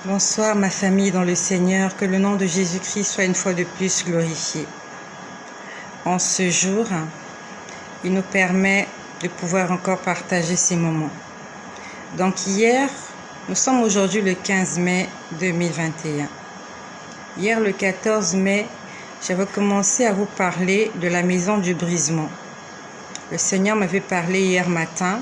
Bonsoir ma famille dans le Seigneur, que le nom de Jésus-Christ soit une fois de plus glorifié. En ce jour, il nous permet de pouvoir encore partager ces moments. Donc hier, nous sommes aujourd'hui le 15 mai 2021. Hier le 14 mai, j'avais commencé à vous parler de la maison du brisement. Le Seigneur m'avait parlé hier matin,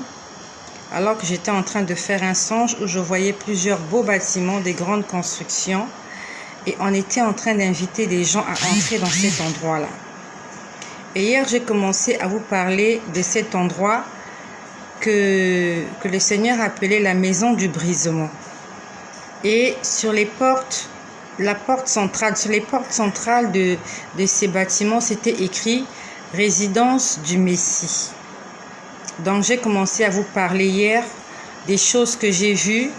alors que j'étais en train de faire un songe où je voyais plusieurs beaux bâtiments, des grandes constructions, et on était en train d'inviter des gens à entrer dans cet endroit-là. Et hier, j'ai commencé à vous parler de cet endroit que le Seigneur appelait la maison du brisement. Et sur les portes, sur les portes centrales de ces bâtiments, c'était écrit « Résidence du Messie ». Donc, j'ai commencé à vous parler hier des choses que j'ai vues,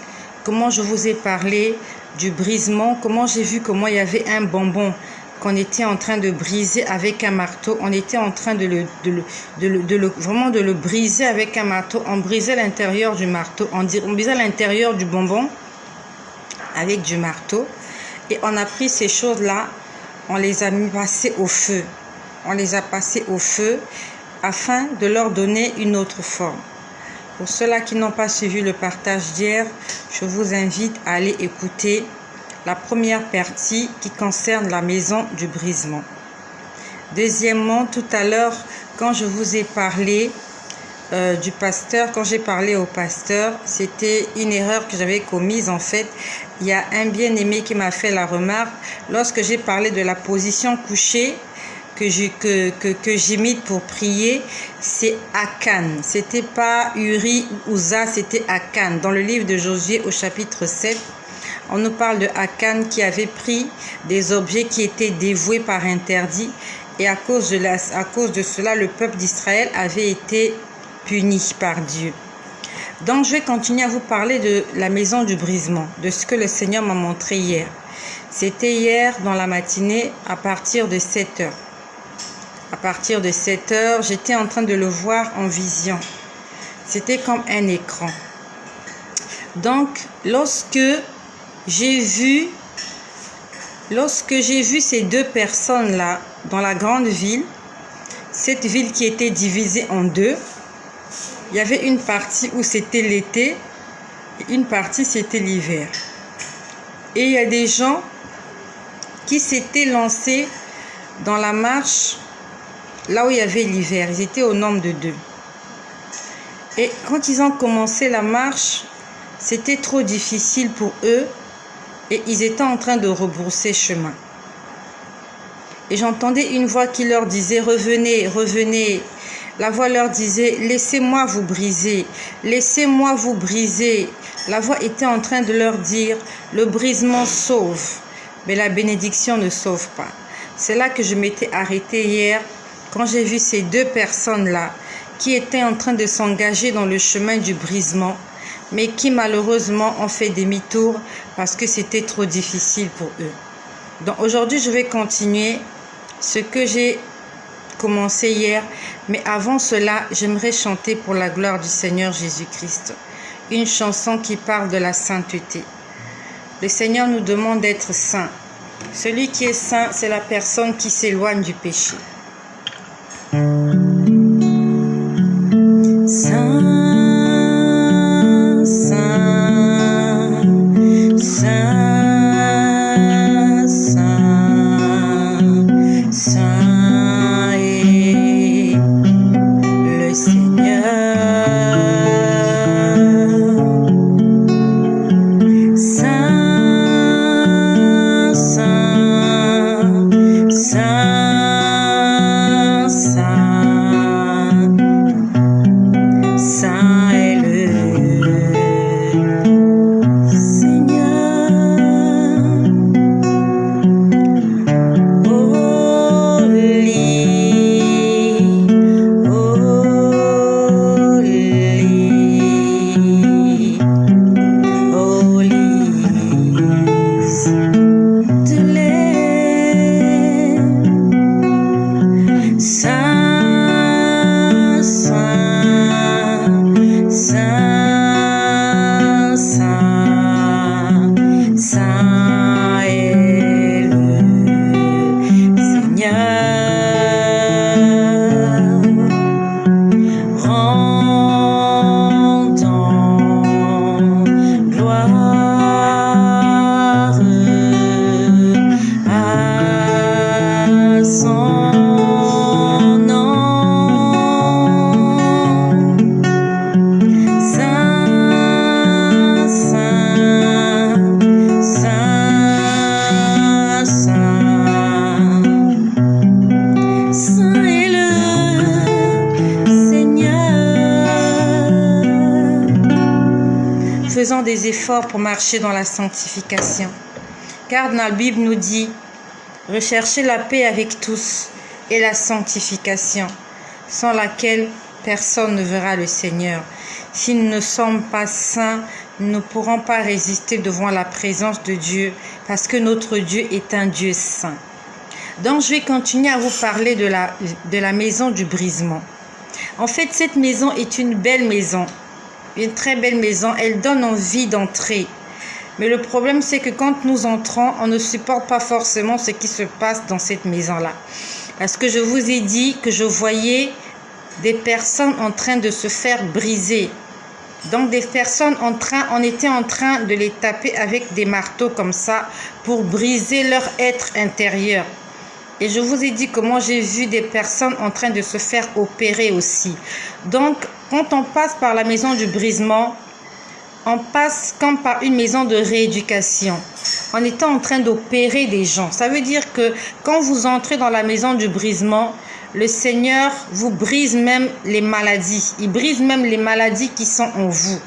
comment je vous ai parlé du brisement, comment j'ai vu comment il y avait un bonbon qu'on était en train de briser avec un marteau. On était en train vraiment de le briser avec un marteau. On brisait l'intérieur du marteau, on brisait l'intérieur du bonbon avec du marteau. Et on a pris ces choses-là, on les a mis passées au feu. On les a passées au feu afin de leur donner une autre forme. Pour ceux-là qui n'ont pas suivi le partage d'hier, je vous invite à aller écouter la première partie qui concerne la maison du brisement. Deuxièmement, tout à l'heure, quand je vous ai parlé du pasteur, quand j'ai parlé au pasteur, c'était une erreur que j'avais commise en fait. Il y a un bien-aimé qui m'a fait la remarque lorsque j'ai parlé de la position couchée que j'imite pour prier, c'est Akan. C'était pas Uri ou Uza, c'était Akan. Dans le livre de Josué au chapitre 7, on nous parle de Akan qui avait pris des objets qui étaient dévoués par interdit et à cause de cela, le peuple d'Israël avait été puni par Dieu. Donc, je vais continuer à vous parler de la maison du brisement, de ce que le Seigneur m'a montré hier. C'était hier dans la matinée à partir de 7 heures. À partir de 7 heures, j'étais en train de le voir en vision. C'était comme un écran. Donc, lorsque j'ai vu ces deux personnes-là dans la grande ville, cette ville qui était divisée en deux, il y avait une partie où c'était l'été et une partie c'était l'hiver. Et il y a des gens qui s'étaient lancés dans la marche là où il y avait l'hiver. Ils étaient au nombre de 2. Et quand ils ont commencé la marche, c'était trop difficile pour eux et ils étaient en train de rebrousser chemin. Et j'entendais une voix qui leur disait « Revenez, revenez ». La voix leur disait « Laissez-moi vous briser, laissez-moi vous briser ». La voix était en train de leur dire « Le brisement sauve, mais la bénédiction ne sauve pas ». C'est là que je m'étais arrêtée hier quand j'ai vu ces deux personnes-là qui étaient en train de s'engager dans le chemin du brisement, mais qui malheureusement ont fait demi-tour parce que c'était trop difficile pour eux. Donc aujourd'hui, je vais continuer ce que j'ai commencé hier, mais avant cela, j'aimerais chanter pour la gloire du Seigneur Jésus-Christ, une chanson qui parle de la sainteté. Le Seigneur nous demande d'être saint. Celui qui est saint, c'est la personne qui s'éloigne du péché. Saint, saint, saint, saint, saint est le Seigneur. Saint, saint, saint. des efforts pour marcher dans la sanctification. Car dans la Bible nous dit, recherchez la paix avec tous et la sanctification, sans laquelle personne ne verra le Seigneur. Si nous ne sommes pas saints, nous ne pourrons pas résister devant la présence de Dieu, parce que notre Dieu est un Dieu saint. Donc je vais continuer à vous parler de la maison du brisement. En fait, cette maison est une belle maison, une très belle maison. Elle donne envie d'entrer. Mais le problème, c'est que quand nous entrons, on ne supporte pas forcément ce qui se passe dans cette maison-là. Parce que je vous ai dit que je voyais des personnes en train de se faire briser. Donc des personnes on était en train de les taper avec des marteaux comme ça pour briser leur être intérieur. Et je vous ai dit comment j'ai vu des personnes en train de se faire opérer aussi. Donc quand on passe par la maison du brisement, on passe comme par une maison de rééducation. On était en train d'opérer des gens. Ça veut dire que quand vous entrez dans la maison du brisement, le Seigneur vous brise même les maladies. Il brise même les maladies qui sont en vous.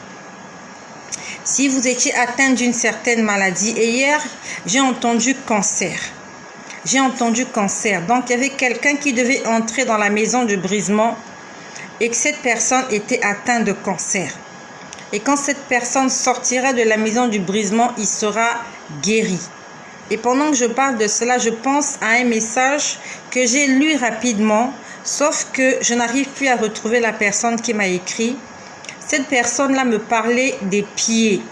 Si vous étiez atteint d'une certaine maladie, et hier, j'ai entendu cancer. J'ai entendu cancer. Donc, il y avait quelqu'un qui devait entrer dans la maison du brisement et que cette personne était atteinte de cancer. Et quand cette personne sortira de la maison du brisement, il sera guéri. Et pendant que je parle de cela, je pense à un message que j'ai lu rapidement, sauf que je n'arrive plus à retrouver la personne qui m'a écrit. Cette personne-là me parlait des pieds.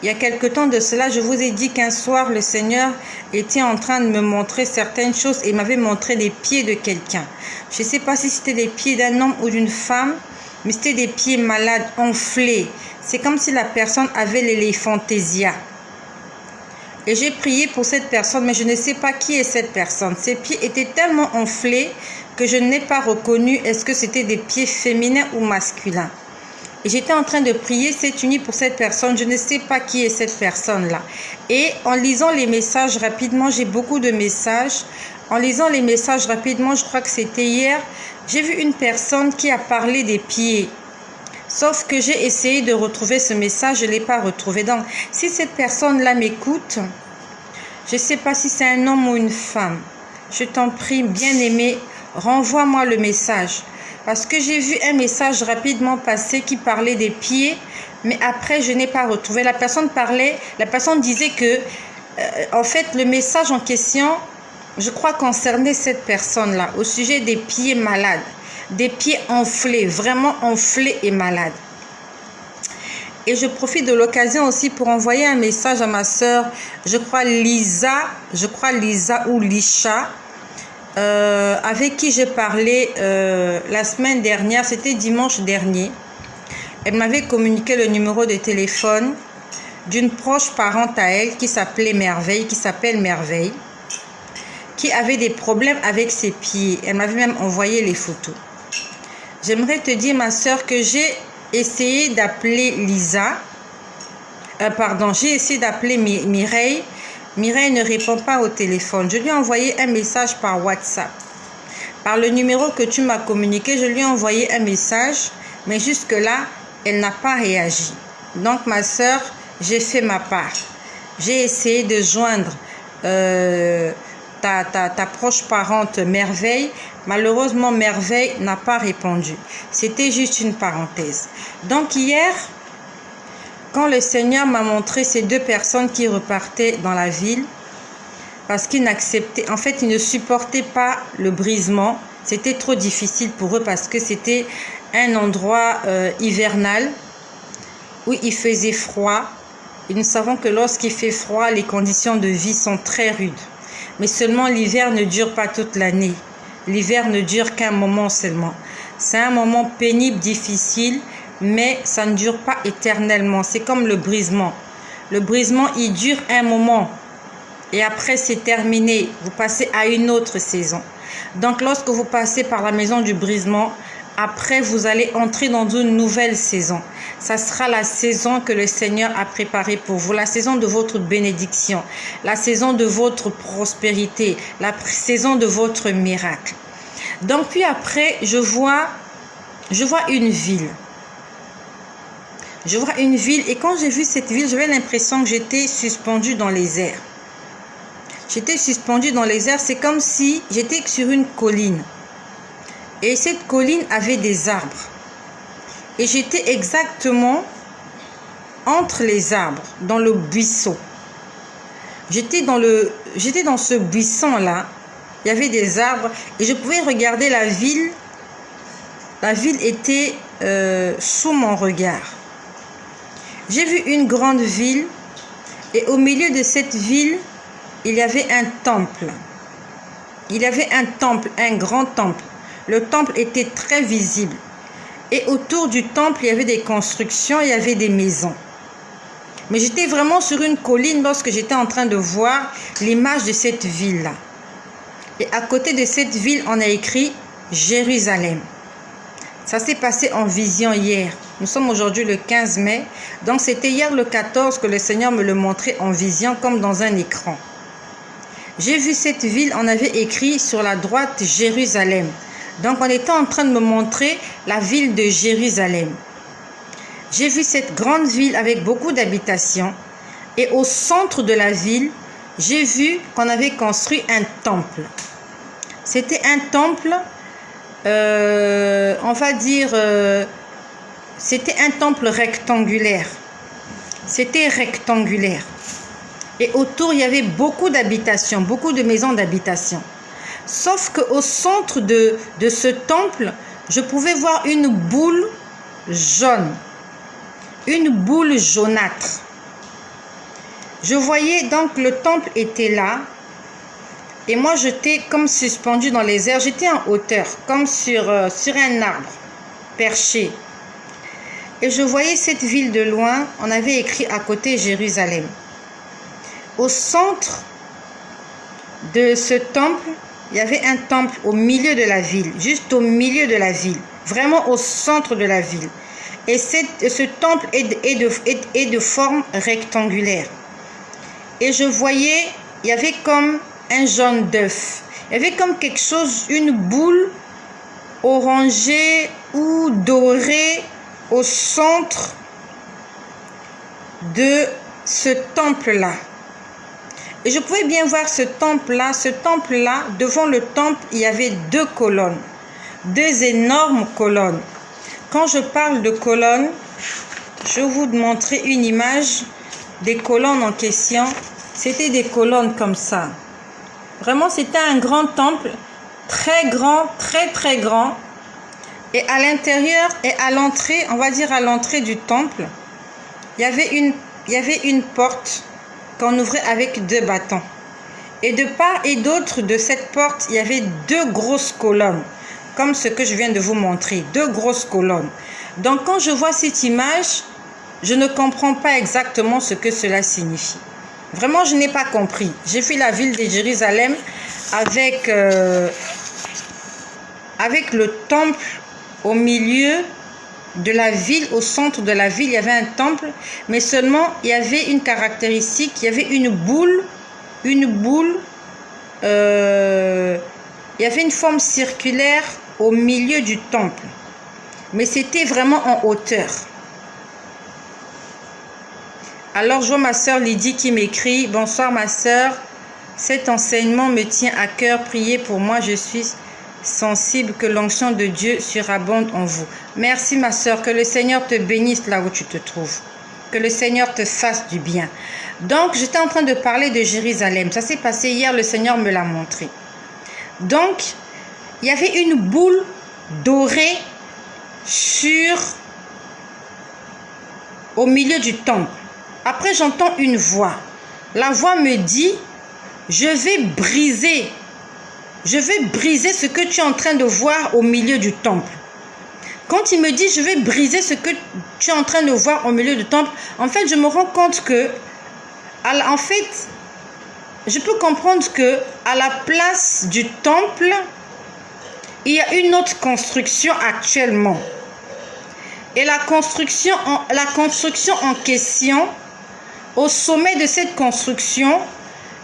Il y a quelque temps de cela, je vous ai dit qu'un soir, le Seigneur était en train de me montrer certaines choses et m'avait montré des pieds de quelqu'un. Je ne sais pas si c'était des pieds d'un homme ou d'une femme, mais c'était des pieds malades, enflés. C'est comme si la personne avait l'éléphantésia. Et j'ai prié pour cette personne, mais je ne sais pas qui est cette personne. Ses pieds étaient tellement enflés que je n'ai pas reconnu est-ce que c'était des pieds féminins ou masculins. Et j'étais en train de prier cette nuit pour cette personne. Je ne sais pas qui est cette personne-là. Et en lisant les messages rapidement, j'ai beaucoup de messages. En lisant les messages rapidement, je crois que c'était hier, j'ai vu une personne qui a parlé des pieds. Sauf que j'ai essayé de retrouver ce message, je ne l'ai pas retrouvé. Donc, si cette personne-là m'écoute, je ne sais pas si c'est un homme ou une femme. Je t'en prie, bien-aimé, renvoie-moi le message. Parce que j'ai vu un message rapidement passer qui parlait des pieds, mais après, je n'ai pas retrouvé. La personne disait que, en fait, le message en question, je crois, concernait cette personne-là, au sujet des pieds malades. Des pieds enflés, vraiment enflés et malades. Et je profite de l'occasion aussi pour envoyer un message à ma soeur, je crois Lisa ou Lisha, avec qui j'ai parlé la semaine dernière, c'était dimanche dernier. Elle m'avait communiqué le numéro de téléphone d'une proche parente à elle qui s'appelle Merveille, qui avait des problèmes avec ses pieds. Elle m'avait même envoyé les photos. J'aimerais te dire, ma soeur, que j'ai essayé d'appeler Lisa. J'ai essayé d'appeler Mireille. Mireille ne répond pas au téléphone. Je lui ai envoyé un message par WhatsApp. Par le numéro que tu m'as communiqué, je lui ai envoyé un message. Mais jusque-là, elle n'a pas réagi. Donc, ma soeur, j'ai fait ma part. J'ai essayé de joindre ta proche parente Merveille. Malheureusement, Merveille n'a pas répondu. C'était juste une parenthèse. Donc hier, quand le Seigneur m'a montré ces deux personnes qui repartaient dans la ville, parce qu'ils n'acceptaient, en fait, ils ne supportaient pas le brisement. C'était trop difficile pour eux parce que c'était un endroit hivernal où il faisait froid. Et nous savons que lorsqu'il fait froid, les conditions de vie sont très rudes. Mais seulement l'hiver ne dure pas toute l'année. L'hiver ne dure qu'un moment seulement. C'est un moment pénible, difficile, mais ça ne dure pas éternellement. C'est comme le brisement. Le brisement, il dure un moment. Et après, c'est terminé. Vous passez à une autre saison. Donc, lorsque vous passez par la maison du brisement, après, vous allez entrer dans une nouvelle saison. Ça sera la saison que le Seigneur a préparée pour vous, la saison de votre bénédiction, la saison de votre prospérité, la saison de votre miracle. Donc, puis après, je vois une ville. Je vois une ville et quand j'ai vu cette ville, j'avais l'impression que j'étais suspendue dans les airs. J'étais suspendue dans les airs, c'est comme si j'étais sur une colline. Et cette colline avait des arbres. Et j'étais exactement entre les arbres, dans le buisson. J'étais dans ce buisson-là. Il y avait des arbres et je pouvais regarder la ville. La ville était sous mon regard. J'ai vu une grande ville et au milieu de cette ville, il y avait un temple. Il y avait un temple, un grand temple. Le temple était très visible. Et autour du temple, il y avait des constructions, il y avait des maisons. Mais j'étais vraiment sur une colline lorsque j'étais en train de voir l'image de cette ville-là. Et à côté de cette ville, on a écrit Jérusalem. Ça s'est passé en vision hier. Nous sommes aujourd'hui le 15 mai. Donc c'était hier le 14 que le Seigneur me le montrait en vision comme dans un écran. J'ai vu cette ville, on avait écrit sur la droite Jérusalem. Donc on était en train de me montrer la ville de Jérusalem. J'ai vu cette grande ville avec beaucoup d'habitations. Et au centre de la ville, j'ai vu qu'on avait construit un temple. C'était un temple, on va dire, c'était un temple rectangulaire. C'était rectangulaire. Et autour, il y avait beaucoup d'habitations, beaucoup de maisons d'habitation. Sauf qu'au centre de ce temple, je pouvais voir une boule jaune. Une boule jaunâtre. Je voyais donc le temple était là. Et moi, j'étais comme suspendue dans les airs. J'étais en hauteur, comme sur un arbre, perché. Et je voyais cette ville de loin. On avait écrit à côté Jérusalem. Au centre de ce temple, il y avait un temple au milieu de la ville, juste au milieu de la ville, vraiment au centre de la ville. Et ce temple est de forme rectangulaire. Et je voyais, il y avait comme un jaune d'œuf. Il y avait comme quelque chose, une boule orangée ou dorée au centre de ce temple-là. Et je pouvais bien voir ce temple-là. Ce temple-là, devant le temple, il y avait deux colonnes. Deux énormes colonnes. Quand je parle de colonnes, je vais vous montrer une image des colonnes en question. C'était des colonnes comme ça. Vraiment, c'était un grand temple, très grand, très très grand. Et à l'intérieur et à l'entrée, on va dire à l'entrée du temple, il y avait une porte qu'on ouvrait avec deux bâtons. Et de part et d'autre de cette porte, il y avait deux grosses colonnes. Comme ce que je viens de vous montrer, deux grosses colonnes. Donc quand je vois cette image, je ne comprends pas exactement ce que cela signifie. Vraiment, je n'ai pas compris. J'ai vu la ville de Jérusalem avec le temple au milieu de la ville, au centre de la ville, il y avait un temple, mais seulement il y avait une caractéristique, il y avait une boule, il y avait une forme circulaire au milieu du temple, mais c'était vraiment en hauteur. Alors je vois ma sœur Lydie qui m'écrit: bonsoir ma sœur, cet enseignement me tient à cœur, priez pour moi, je suis sensible que l'onction de Dieu surabonde en vous. Merci ma sœur, que le Seigneur te bénisse là où tu te trouves, que le Seigneur te fasse du bien. Donc j'étais en train de parler de Jérusalem, ça s'est passé hier, le Seigneur me l'a montré. Donc il y avait une boule dorée au milieu du temple. Après, j'entends une voix. La voix me dit: je vais briser ce que tu es en train de voir au milieu du temple. Quand il me dit: je vais briser ce que tu es en train de voir au milieu du temple, en fait, je me rends compte que, je peux comprendre que à la place du temple, il y a une autre construction actuellement. Et la construction en question, au sommet de cette construction,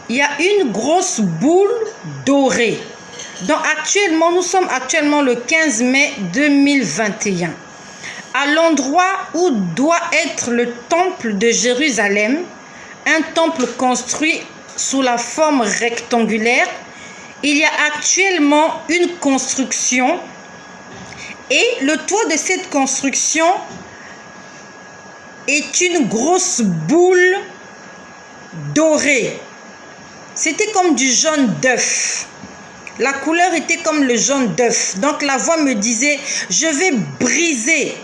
il y a une grosse boule dorée. Donc nous sommes actuellement le 15 mai 2021. à l'endroit où doit être le temple de Jérusalem, un temple construit sous la forme rectangulaire, il y a actuellement une construction et le toit de cette construction est une grosse boule dorée. C'était comme du jaune d'œuf. La couleur était comme le jaune d'œuf. Donc la voix me disait, je vais briser.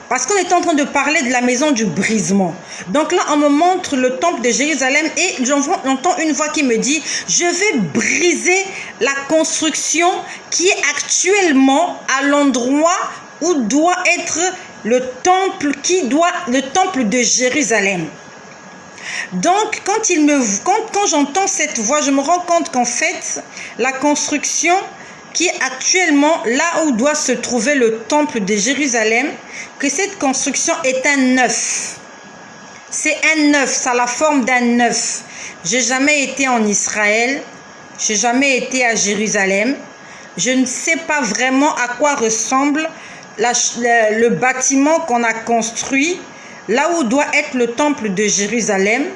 Parce qu'on est en train de parler de la maison du brisement. Donc là, on me montre le temple de Jérusalem et j'entends une voix qui me dit, je vais briser la construction qui est actuellement à l'endroit où doit être le temple de Jérusalem. Donc, quand j'entends cette voix, je me rends compte qu'en fait, la construction qui est actuellement là où doit se trouver le temple de Jérusalem, que cette construction est un œuf. C'est un œuf, ça a la forme d'un œuf. J'ai jamais été en Israël, j'ai jamais été à Jérusalem. Je ne sais pas vraiment à quoi ressemble le bâtiment qu'on a construit, là où doit être le temple de Jérusalem.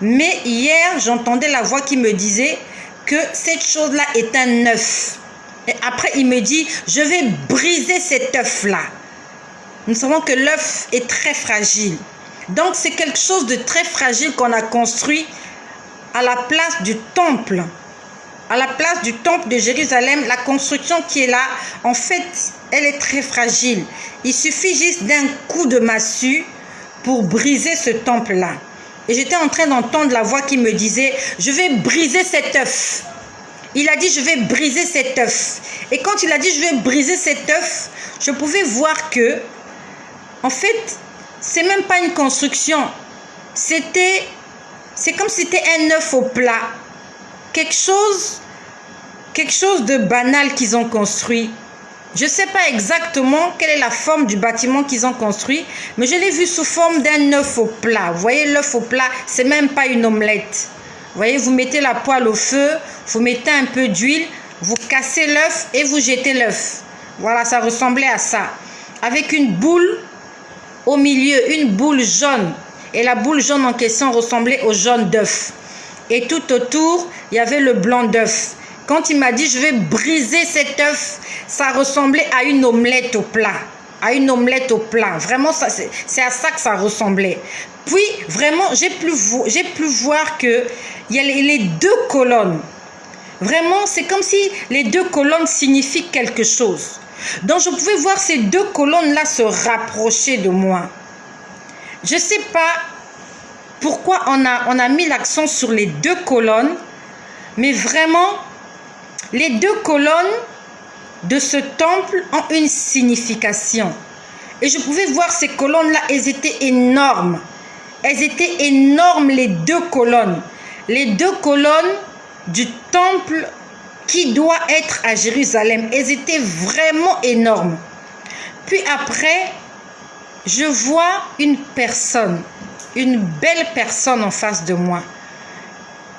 Mais hier, j'entendais la voix qui me disait que cette chose-là est un œuf. Et après, il me dit, je vais briser cet œuf-là. Nous savons que l'œuf est très fragile. Donc, c'est quelque chose de très fragile qu'on a construit à la place du temple. À la place du temple de Jérusalem, la construction qui est là, en fait, elle est très fragile. Il suffit juste d'un coup de massue pour briser ce temple-là. Et j'étais en train d'entendre la voix qui me disait, je vais briser cet œuf. Il a dit, je vais briser cet œuf. Et quand il a dit, je vais briser cet œuf, je pouvais voir que, en fait, c'est même pas une construction. C'est comme si c'était un œuf au plat. Quelque chose de banal qu'ils ont construit. Je ne sais pas exactement quelle est la forme du bâtiment qu'ils ont construit, mais je l'ai vu sous forme d'un œuf au plat. Vous voyez, l'œuf au plat, c'est même pas une omelette. Vous voyez, vous mettez la poêle au feu, vous mettez un peu d'huile, vous cassez l'œuf et vous jetez l'œuf. Voilà, ça ressemblait à ça. Avec une boule au milieu, une boule jaune. Et la boule jaune en question ressemblait au jaune d'œuf. Et tout autour, il y avait le blanc d'œuf. Quand il m'a dit, je vais briser cet œuf, ça ressemblait à une omelette au plat. À une omelette au plat. Vraiment, c'est à ça que ça ressemblait. Puis, vraiment, j'ai pu voir qu'il y a les deux colonnes. Vraiment, c'est comme si les deux colonnes signifient quelque chose. Donc, je pouvais voir ces deux colonnes-là se rapprocher de moi. Je ne sais pas pourquoi on a mis l'accent sur les deux colonnes, mais vraiment, les deux colonnes de ce temple ont une signification. Et je pouvais voir ces colonnes-là, elles étaient énormes. Elles étaient énormes, les deux colonnes. Les deux colonnes du temple qui doit être à Jérusalem. Elles étaient vraiment énormes. Puis après, je vois une personne, une belle personne en face de moi.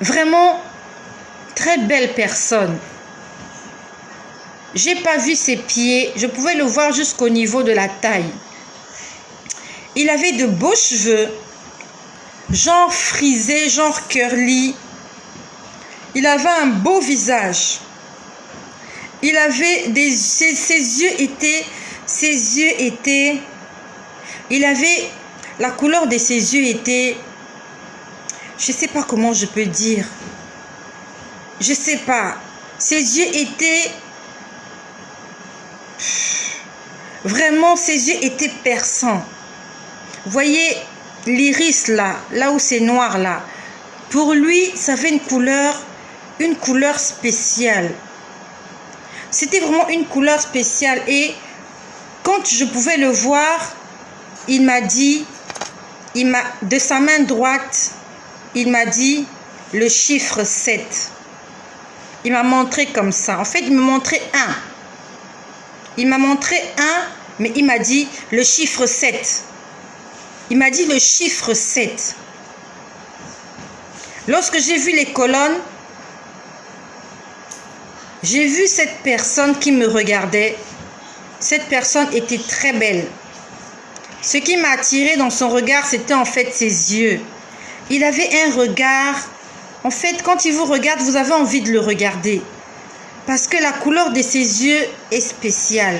Vraiment, très belle personne. J'ai pas vu ses pieds, je pouvais le voir jusqu'au niveau de la taille. Il avait de beaux cheveux, genre frisés, genre curly. Il avait un beau visage. Il avait ses yeux étaient, la couleur de ses yeux était, je sais pas comment je peux dire. Je sais pas. Ses yeux étaient, vraiment, ses yeux étaient perçants. Vous voyez l'iris là où c'est noir là. Pour lui, ça avait une couleur spéciale. C'était vraiment une couleur spéciale. Et quand je pouvais le voir, il m'a dit, de sa main droite, il m'a dit le chiffre 7. Il m'a montré comme ça. En fait, il me montrait 1. Il m'a montré 1, mais il m'a dit le chiffre 7. Il m'a dit le chiffre 7. Lorsque j'ai vu les colonnes, j'ai vu cette personne qui me regardait. Cette personne était très belle. Ce qui m'a attiré dans son regard, c'était en fait ses yeux. Il avait un regard. En fait, quand il vous regarde, vous avez envie de le regarder. Parce que la couleur de ses yeux est spéciale.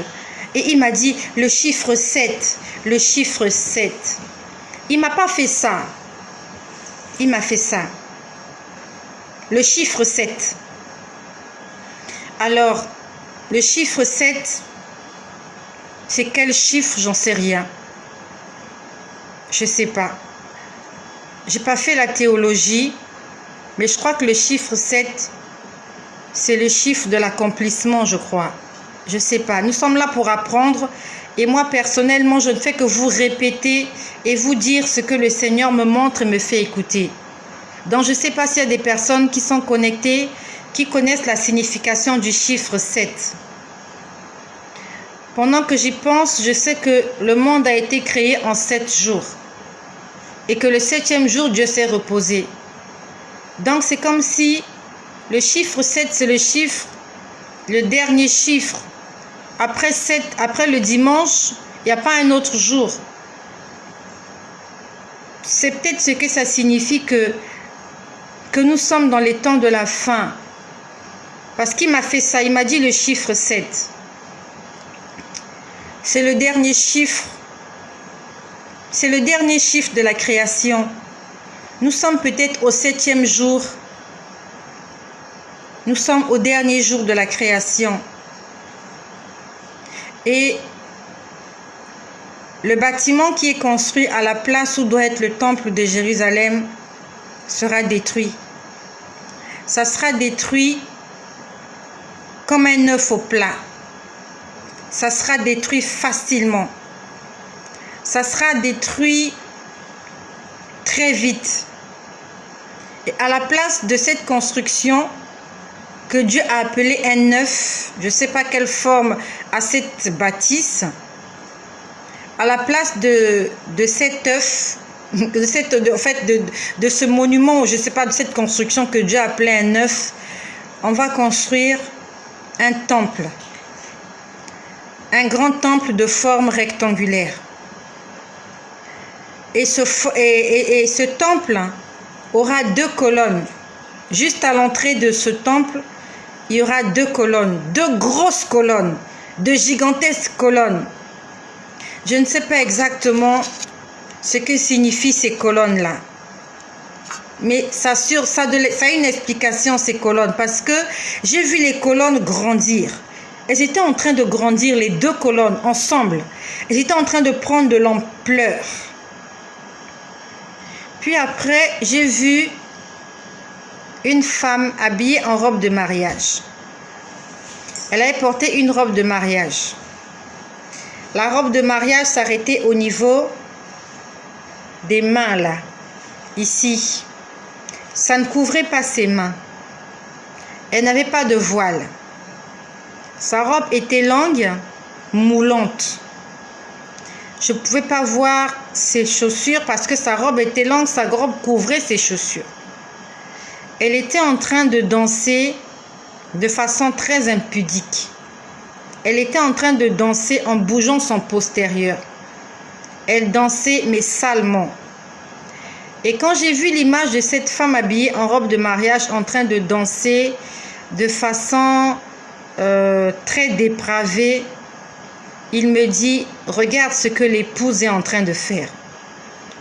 Et il m'a dit, le chiffre 7, le chiffre 7. Il ne m'a pas fait ça. Il m'a fait ça. Le chiffre 7. Alors, le chiffre 7, c'est quel chiffre? J'en sais rien. Je ne sais pas. Je n'ai pas fait la théologie, mais je crois que le chiffre 7, c'est le chiffre de l'accomplissement, je crois. Je ne sais pas. Nous sommes là pour apprendre. Et moi, personnellement, je ne fais que vous répéter et vous dire ce que le Seigneur me montre et me fait écouter. Donc, je ne sais pas s'il y a des personnes qui sont connectées, qui connaissent la signification du chiffre 7. Pendant que j'y pense, je sais que le monde a été créé en 7 jours. Et que le 7e jour, Dieu s'est reposé. Donc, c'est comme si le chiffre 7, c'est le chiffre, le dernier chiffre. Après le dimanche, il n'y a pas un autre jour. C'est peut-être ce que ça signifie que nous sommes dans les temps de la fin. Parce qu'il m'a fait ça, il m'a dit le chiffre 7. C'est le dernier chiffre. C'est le dernier chiffre de la création. Nous sommes peut-être au 7e jour. Nous sommes au dernier jour de la création. Et le bâtiment qui est construit à la place où doit être le temple de Jérusalem sera détruit. Ça sera détruit comme un œuf au plat. Ça sera détruit facilement. Ça sera détruit très vite. Et à la place de cette construction que Dieu a appelée un œuf, je ne sais pas quelle forme a cette bâtisse, à la place de cet œuf, de ce monument, je ne sais pas, de cette construction que Dieu a appelée un œuf, on va construire un temple. Un grand temple de forme rectangulaire. Et ce temple aura 2 colonnes. Juste à l'entrée de ce temple, il y aura 2 colonnes. 2 grosses colonnes. 2 gigantesques colonnes. Je ne sais pas exactement ce que signifient ces colonnes-là. Mais ça a une explication, ces colonnes. Parce que j'ai vu les colonnes grandir. Elles étaient en train de grandir, les 2 colonnes, ensemble. Elles étaient en train de prendre de l'ampleur. Puis après, j'ai vu une femme habillée en robe de mariage. Elle avait porté une robe de mariage. La robe de mariage s'arrêtait au niveau des mains, là. Ici. Ça ne couvrait pas ses mains. Elle n'avait pas de voile. Sa robe était longue, moulante. Je ne pouvais pas voir ses chaussures parce que sa robe était longue, sa robe couvrait ses chaussures. Elle était en train de danser de façon très impudique. Elle était en train de danser en bougeant son postérieur. Elle dansait mais salement. Et quand j'ai vu l'image de cette femme habillée en robe de mariage en train de danser de façon très dépravée, il me dit, regarde ce que l'épouse est en train de faire.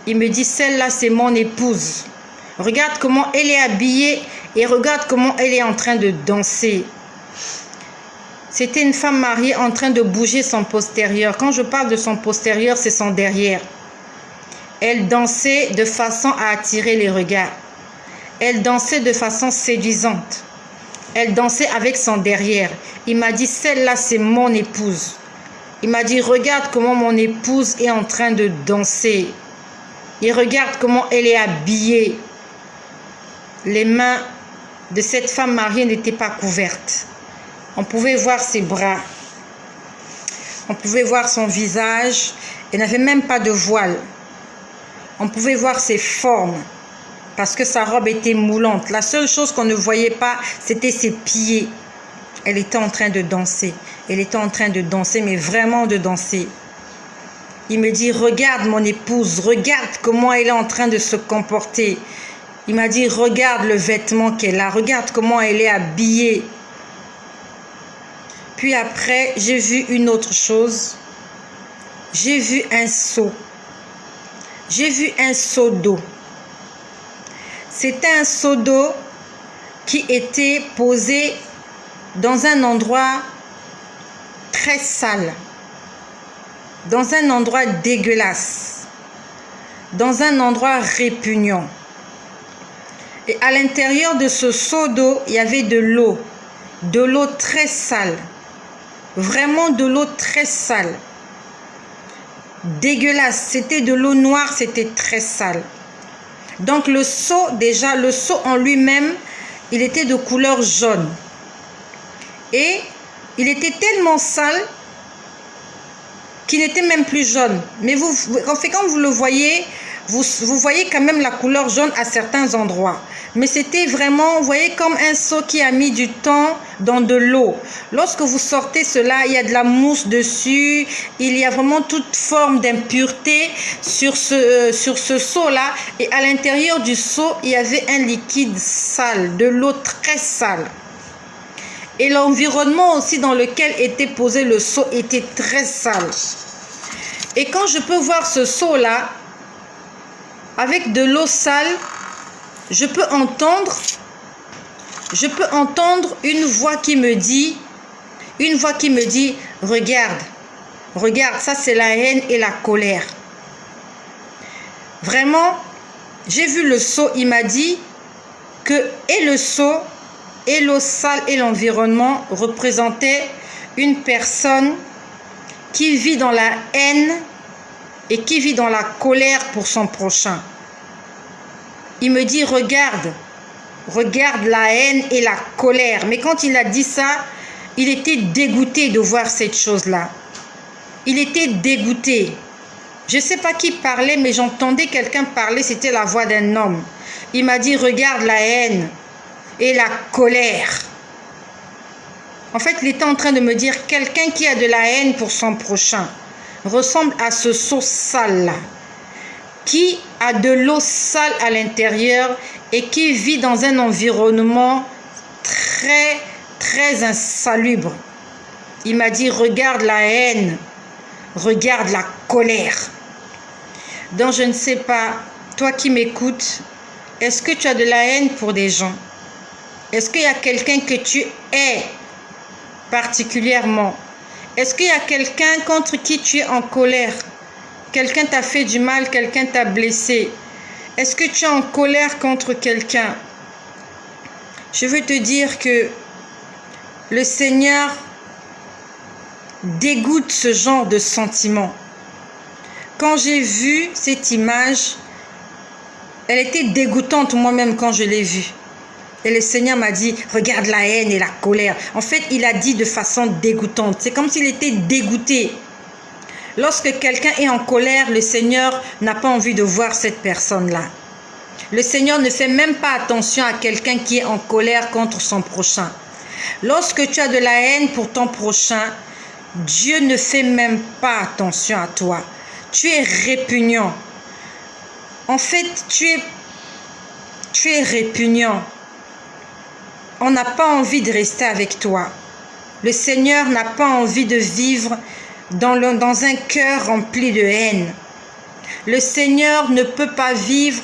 Il me dit, celle-là, c'est mon épouse. Regarde comment elle est habillée et regarde comment elle est en train de danser. C'était une femme mariée en train de bouger son postérieur. Quand je parle de son postérieur, c'est son derrière. Elle dansait de façon à attirer les regards. Elle dansait de façon séduisante. Elle dansait avec son derrière. Il m'a dit, celle-là, c'est mon épouse. Il m'a dit, regarde comment mon épouse est en train de danser. Et regarde comment elle est habillée. Les mains de cette femme mariée n'étaient pas couvertes. On pouvait voir ses bras. On pouvait voir son visage. Elle n'avait même pas de voile. On pouvait voir ses formes. Parce que sa robe était moulante. La seule chose qu'on ne voyait pas, c'était ses pieds. Elle était en train de danser. Elle était en train de danser, mais vraiment de danser. Il me dit, regarde mon épouse, regarde comment elle est en train de se comporter. Il m'a dit, regarde le vêtement qu'elle a, regarde comment elle est habillée. Puis après, j'ai vu une autre chose. J'ai vu un seau. J'ai vu un seau d'eau. C'était un seau d'eau qui était posé dans un endroit très sale, dans un endroit dégueulasse, dans un endroit répugnant. Et à l'intérieur de ce seau d'eau, il y avait de l'eau très sale, vraiment de l'eau très sale, dégueulasse. C'était de l'eau noire, c'était très sale. Donc le seau, déjà, le seau en lui-même, il était de couleur jaune. Et il était tellement sale qu'il n'était même plus jaune. Mais quand vous le voyez, vous voyez quand même la couleur jaune à certains endroits. Mais c'était vraiment, vous voyez, comme un seau qui a mis du temps dans de l'eau. Lorsque vous sortez cela, il y a de la mousse dessus. Il y a vraiment toute forme d'impureté sur ce seau-là. Et à l'intérieur du seau, il y avait un liquide sale, de l'eau très sale. Et l'environnement aussi dans lequel était posé le seau était très sale. Et quand je peux voir ce seau-là, avec de l'eau sale, je peux entendre une voix qui me dit, regarde, ça c'est la haine et la colère. Vraiment, j'ai vu le seau, il m'a dit que et le seau, et l'eau sale et l'environnement représentaient une personne qui vit dans la haine et qui vit dans la colère pour son prochain. Il me dit, regarde la haine et la colère. Mais quand il a dit ça, il était dégoûté de voir cette chose-là. Il était dégoûté. Je ne sais pas qui parlait, mais j'entendais quelqu'un parler, c'était la voix d'un homme. Il m'a dit, regarde la haine et la colère. En fait, il était en train de me dire, quelqu'un qui a de la haine pour son prochain ressemble à ce seau sale-là, qui a de l'eau sale à l'intérieur et qui vit dans un environnement très, très insalubre. Il m'a dit, regarde la haine, regarde la colère. Donc, je ne sais pas, toi qui m'écoutes, est-ce que tu as de la haine pour des gens? Est-ce qu'il y a quelqu'un que tu hais particulièrement? Est-ce qu'il y a quelqu'un contre qui tu es en colère? Quelqu'un t'a fait du mal, quelqu'un t'a blessé. Est-ce que tu es en colère contre quelqu'un? Je veux te dire que le Seigneur dégoûte ce genre de sentiment. Quand j'ai vu cette image, elle était dégoûtante moi-même quand je l'ai vue. Et le Seigneur m'a dit, regarde la haine et la colère. En fait, il a dit de façon dégoûtante. C'est comme s'il était dégoûté. Lorsque quelqu'un est en colère, le Seigneur n'a pas envie de voir cette personne-là. Le Seigneur ne fait même pas attention à quelqu'un qui est en colère contre son prochain. Lorsque tu as de la haine pour ton prochain, Dieu ne fait même pas attention à toi. Tu es répugnant. En fait, tu es répugnant. On n'a pas envie de rester avec toi. Le Seigneur n'a pas envie de vivre dans un cœur rempli de haine. Le Seigneur ne peut pas vivre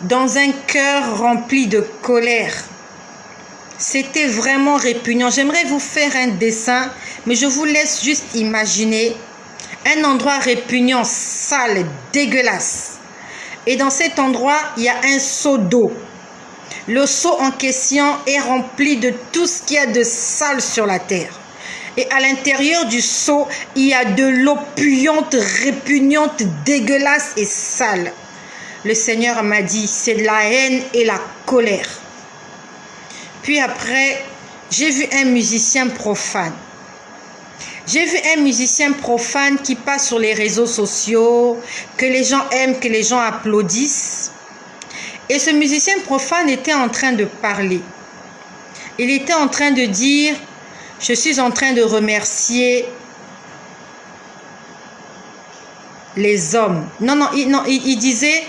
dans un cœur rempli de colère. C'était vraiment répugnant. J'aimerais vous faire un dessin, mais je vous laisse juste imaginer un endroit répugnant, sale, dégueulasse. Et dans cet endroit, il y a un seau d'eau. Le seau en question est rempli de tout ce qu'il y a de sale sur la terre. Et à l'intérieur du seau, il y a de l'eau puante, répugnante, dégueulasse et sale. Le Seigneur m'a dit, c'est de la haine et la colère. Puis après, j'ai vu un musicien profane. J'ai vu un musicien profane qui passe sur les réseaux sociaux, que les gens aiment, que les gens applaudissent. Et ce musicien profane était en train de parler. Il était en train de dire, je suis en train de remercier les hommes. Il disait,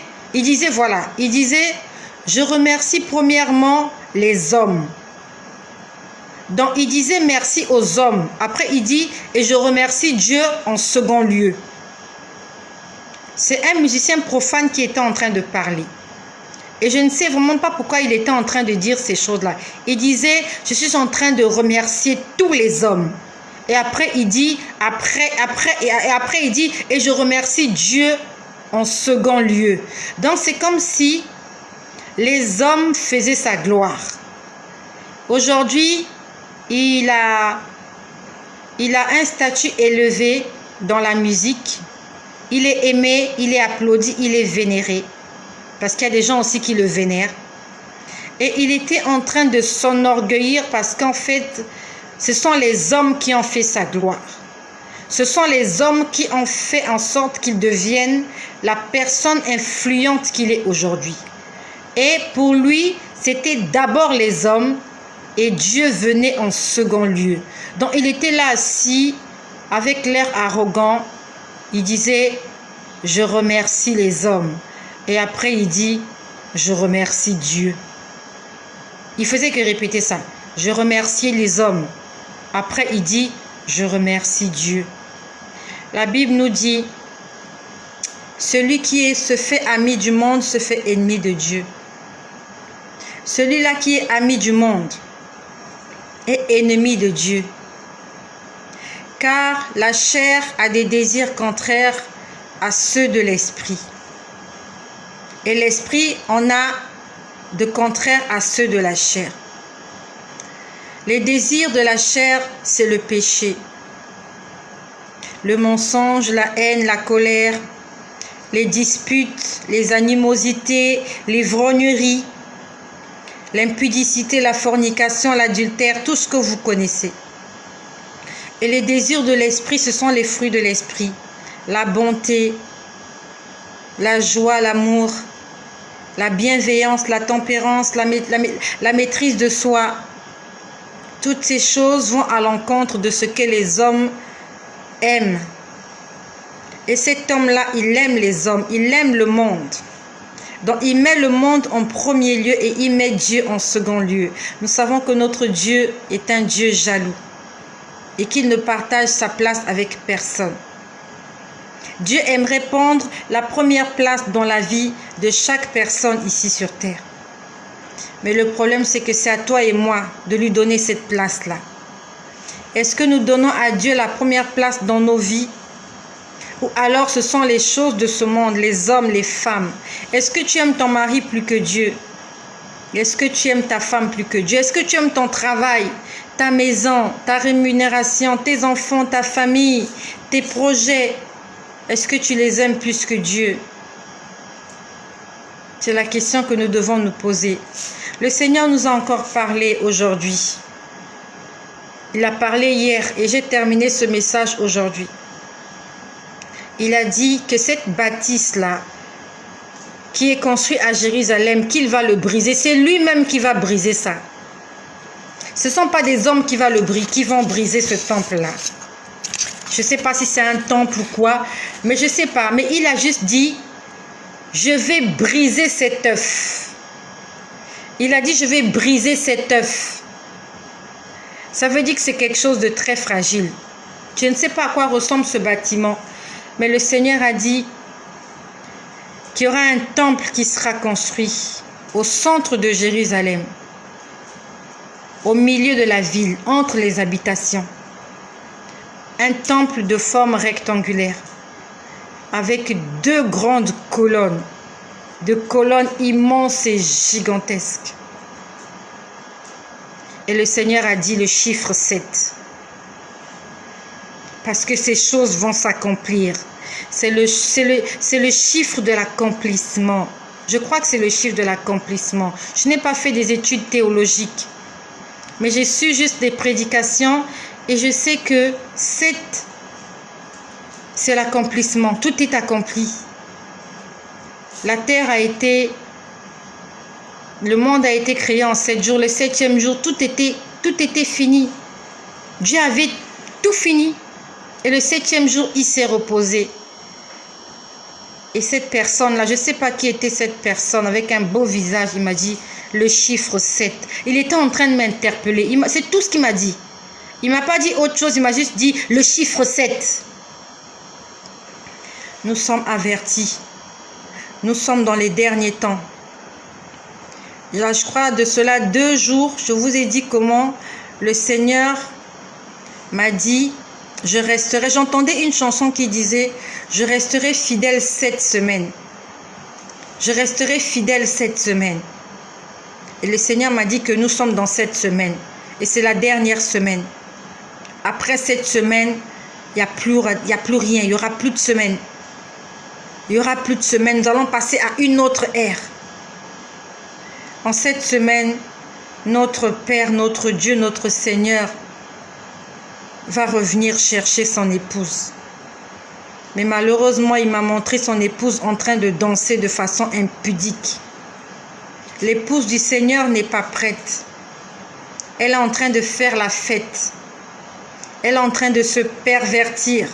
je remercie premièrement les hommes. Donc, il disait merci aux hommes. Après, il dit, et je remercie Dieu en second lieu. C'est un musicien profane qui était en train de parler. Et je ne sais vraiment pas pourquoi il était en train de dire ces choses-là. Il disait, je suis en train de remercier tous les hommes. Et après, il dit, il dit, et je remercie Dieu en second lieu. Donc, c'est comme si les hommes faisaient sa gloire. Aujourd'hui, il a un statut élevé dans la musique. Il est aimé, il est applaudi, il est vénéré. Parce qu'il y a des gens aussi qui le vénèrent. Et il était en train de s'enorgueillir parce qu'en fait, ce sont les hommes qui ont fait sa gloire. Ce sont les hommes qui ont fait en sorte qu'il devienne la personne influente qu'il est aujourd'hui. Et pour lui, c'était d'abord les hommes et Dieu venait en second lieu. Donc il était là assis avec l'air arrogant. Il disait, je remercie les hommes. Et après il dit, je remercie Dieu. Il faisait que répéter ça. Je remercie les hommes. Après il dit, je remercie Dieu. La Bible nous dit, celui qui se fait ami du monde se fait ennemi de Dieu. Celui-là qui est ami du monde est ennemi de Dieu. Car la chair a des désirs contraires à ceux de l'esprit. Et l'esprit en a de contraires à ceux de la chair. Les désirs de la chair, c'est le péché. Le mensonge, la haine, la colère, les disputes, les animosités, l'ivrognerie, l'impudicité, la fornication, l'adultère, tout ce que vous connaissez. Et les désirs de l'esprit, ce sont les fruits de l'esprit. La bonté, la joie, l'amour, la bienveillance, la tempérance, la maîtrise de soi. Toutes ces choses vont à l'encontre de ce que les hommes aiment. Et cet homme-là, il aime les hommes, il aime le monde. Donc il met le monde en premier lieu et il met Dieu en second lieu. Nous savons que notre Dieu est un Dieu jaloux et qu'il ne partage sa place avec personne. Dieu aimerait prendre la première place dans la vie de chaque personne ici sur terre. Mais le problème, c'est que c'est à toi et moi de lui donner cette place-là. Est-ce que nous donnons à Dieu la première place dans nos vies? Ou alors ce sont les choses de ce monde, les hommes, les femmes? Est-ce que tu aimes ton mari plus que Dieu? Est-ce que tu aimes ta femme plus que Dieu? Est-ce que tu aimes ton travail, ta maison, ta rémunération, tes enfants, ta famille, tes projets? Est-ce que tu les aimes plus que Dieu? C'est la question que nous devons nous poser. Le Seigneur nous a encore parlé aujourd'hui. Il a parlé hier et j'ai terminé ce message aujourd'hui. Il a dit que cette bâtisse-là, qui est construite à Jérusalem, qu'il va le briser. C'est lui-même qui va briser ça. Ce ne sont pas des hommes qui vont briser ce temple-là. Je ne sais pas si c'est un temple ou quoi, mais je ne sais pas. Mais il a juste dit, je vais briser cet œuf. Il a dit, je vais briser cet œuf. Ça veut dire que c'est quelque chose de très fragile. Je ne sais pas à quoi ressemble ce bâtiment. Mais le Seigneur a dit qu'il y aura un temple qui sera construit au centre de Jérusalem, au milieu de la ville, entre les habitations. Un temple de forme rectangulaire, avec 2 grandes colonnes, de colonnes immenses et gigantesques. Et le Seigneur a dit le chiffre 7. Parce que ces choses vont s'accomplir. C'est le chiffre de l'accomplissement. Je crois que c'est le chiffre de l'accomplissement. Je n'ai pas fait des études théologiques. Mais j'ai su juste des prédications. Et je sais que 7, c'est l'accomplissement. Tout est accompli. La terre a été... Le monde a été créé en 7 jours. Le 7e jour, tout était fini. Dieu avait tout fini. Et le 7e jour, il s'est reposé. Et cette personne-là, je ne sais pas qui était cette personne, avec un beau visage, il m'a dit le chiffre 7. Il était en train de m'interpeller. C'est tout ce qu'il m'a dit. Il ne m'a pas dit autre chose, il m'a juste dit le chiffre 7. Nous sommes avertis. Nous sommes dans les derniers temps. Là, je crois de cela 2 jours, je vous ai dit comment le Seigneur m'a dit, je resterai. J'entendais une chanson qui disait, je resterai fidèle 7 semaines. Je resterai fidèle 7 semaines. Et le Seigneur m'a dit que nous sommes dans cette semaine. Et c'est la dernière semaine. Après cette semaine, il n'y a plus rien. Il n'y aura plus de semaine. Il n'y aura plus de semaine. Nous allons passer à une autre ère. En cette semaine, notre Père, notre Dieu, notre Seigneur va revenir chercher son épouse. Mais malheureusement, il m'a montré son épouse en train de danser de façon impudique. L'épouse du Seigneur n'est pas prête. Elle est en train de faire la fête. Elle est en train de se pervertir.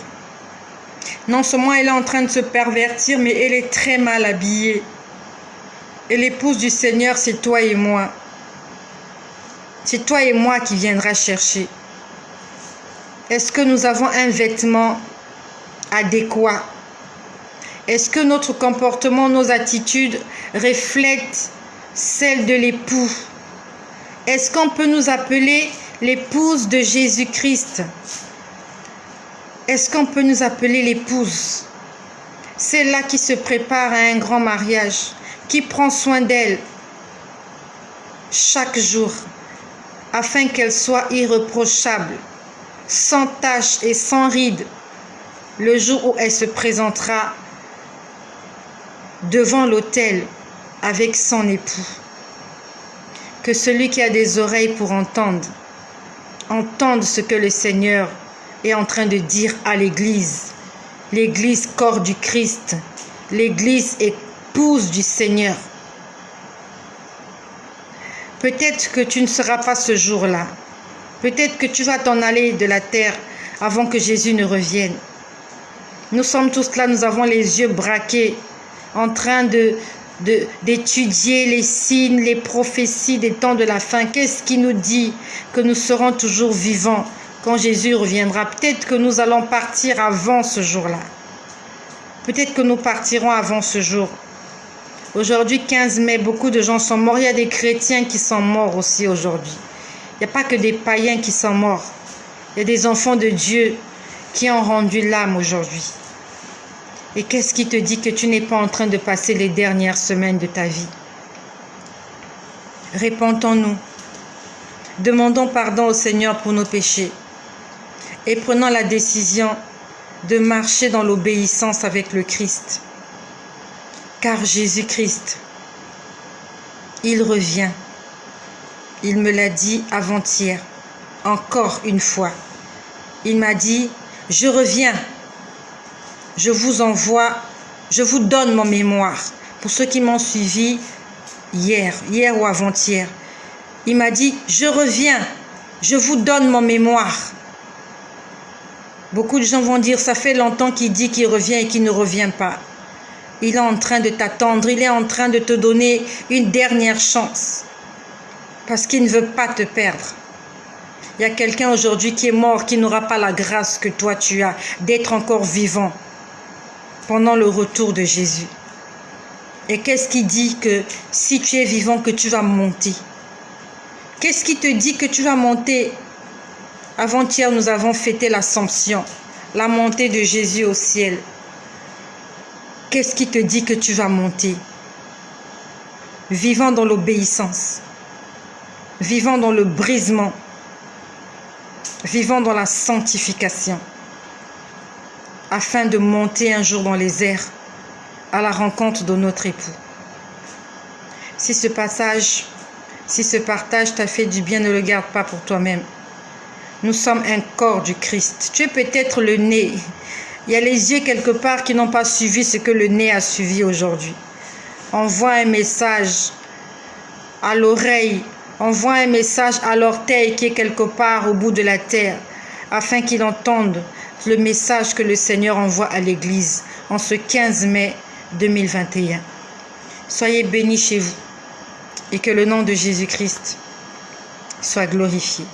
Non seulement elle est en train de se pervertir, mais elle est très mal habillée. Et l'épouse du Seigneur, c'est toi et moi. C'est toi et moi qui viendra chercher. Est-ce que nous avons un vêtement adéquat? Est-ce que notre comportement, nos attitudes reflètent celles de l'époux? Est-ce qu'on peut nous appeler l'épouse de Jésus-Christ? Est-ce qu'on peut nous appeler l'épouse? Celle-là qui se prépare à un grand mariage, qui prend soin d'elle chaque jour, afin qu'elle soit irréprochable, sans tache et sans ride, le jour où elle se présentera devant l'autel avec son époux. Que celui qui a des oreilles pour entende ce que le Seigneur est en train de dire à l'Église. L'Église, corps du Christ. L'Église, épouse du Seigneur. Peut-être que tu ne seras pas ce jour-là. Peut-être que tu vas t'en aller de la terre avant que Jésus ne revienne. Nous sommes tous là, nous avons les yeux braqués, en train d'étudier les signes, les prophéties des temps de la fin. Qu'est-ce qui nous dit que nous serons toujours vivants quand Jésus reviendra? Peut-être que nous allons partir avant ce jour-là. Peut-être que nous partirons avant ce jour. Aujourd'hui, 15 mai, beaucoup de gens sont morts. Il y a des chrétiens qui sont morts aussi aujourd'hui. Il n'y a pas que des païens qui sont morts. Il y a des enfants de Dieu qui ont rendu l'âme aujourd'hui. Et qu'est-ce qui te dit que tu n'es pas en train de passer les dernières semaines de ta vie? Répentons-nous. Demandons pardon au Seigneur pour nos péchés. Et prenons la décision de marcher dans l'obéissance avec le Christ. Car Jésus-Christ, il revient. Il me l'a dit avant-hier, encore une fois. Il m'a dit, je reviens. Je vous envoie, je vous donne mon mémoire. Pour ceux qui m'ont suivi hier ou avant-hier, il m'a dit, je reviens, je vous donne mon mémoire. Beaucoup de gens vont dire, ça fait longtemps qu'il dit qu'il revient et qu'il ne revient pas. Il est en train de t'attendre, il est en train de te donner une dernière chance. Parce qu'il ne veut pas te perdre. Il y a quelqu'un aujourd'hui qui est mort, qui n'aura pas la grâce que toi tu as, d'être encore vivant pendant le retour de Jésus. Et qu'est-ce qui dit que si tu es vivant, que tu vas monter? Qu'est-ce qui te dit que tu vas monter? Avant-hier, nous avons fêté l'Assomption, la montée de Jésus au ciel. Qu'est-ce qui te dit que tu vas monter? Vivant dans l'obéissance, vivant dans le brisement, vivant dans la sanctification, afin de monter un jour dans les airs à la rencontre de notre époux. Si ce partage t'a fait du bien, ne le garde pas pour toi-même. Nous sommes un corps du Christ. Tu es peut-être le nez. Il y a les yeux quelque part qui n'ont pas suivi ce que le nez a suivi aujourd'hui. Envoie un message à l'oreille, envoie un message à l'orteil qui est quelque part au bout de la terre, afin qu'il entende le message que le Seigneur envoie à l'Église en ce 15 mai 2021. Soyez bénis chez vous et que le nom de Jésus-Christ soit glorifié.